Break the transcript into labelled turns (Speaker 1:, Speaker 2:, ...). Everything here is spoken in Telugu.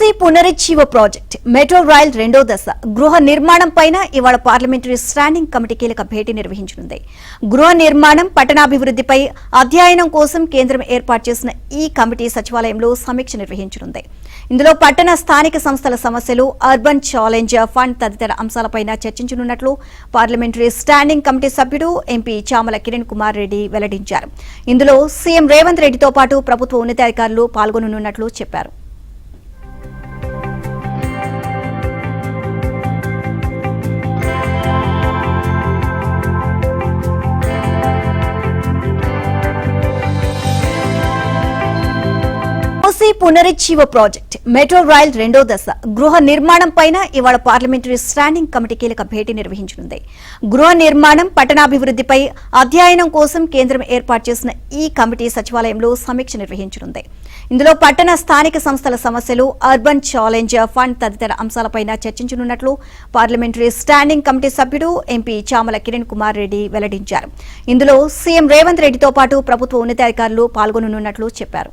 Speaker 1: మూసీ పునరుజ్జీవ ప్రాజెక్ట్ మెట్రో రైల్ రెండో దశ గృహ నిర్మాణం పైన ఇవాళ పార్లమెంటరీ స్టాండింగ్ కమిటీ కీలక భేటీ నిర్వహించనుంది. గృహ నిర్మాణం పట్టణాభివృద్ధిపై అధ్యయనం కోసం కేంద్రం ఏర్పాటు చేసిన ఈ కమిటీ సచివాలయంలో సమీక్ష నిర్వహించనుంది. ఇందులో పట్టణ స్థానిక సంస్థల సమస్యలు, అర్బన్ ఛాలెంజ్ ఫండ్ తదితర అంశాలపై చర్చించనున్నట్లు పార్లమెంటరీ స్టాండింగ్ కమిటీ సభ్యుడు ఎంపీ చామల కిరణ్ కుమార్ రెడ్డి వెల్లడించారు. ఇందులో సీఎం రేవంత్ రెడ్డితో పాటు ప్రభుత్వ ఉన్నతాధికారులు పాల్గొననున్నట్లు చెప్పారు. మూసీ పునరుజ్జీవ ప్రాజెక్ట్ మెట్రో రైల్ రెండో దశ గృహ నిర్మాణం పైన ఇవాళ పార్లమెంటరీ స్టాండింగ్ కమిటీ కీలక భేటీ నిర్వహించనుంది. గృహ నిర్మాణం పట్టణాభివృద్ధిపై అధ్యయనం కోసం కేంద్రం ఏర్పాటు చేసిన ఈ కమిటీ సచివాలయంలో సమీక్ష నిర్వహించనుంది. ఇందులో పట్టణ స్థానిక సంస్థల సమస్యలు, అర్బన్ ఛాలెంజ్ ఫండ్ తదితర అంశాలపై చర్చించనున్నట్లు పార్లమెంటరీ స్టాండింగ్ కమిటీ సభ్యుడు ఎంపీ చామల కిరణ్ కుమార్ రెడ్డి వెల్లడించారు. ఇందులో సీఎం రేవంత్ రెడ్డితో పాటు ప్రభుత్వ ఉన్నతాధికారులు పాల్గొననున్నట్లు చెప్పారు.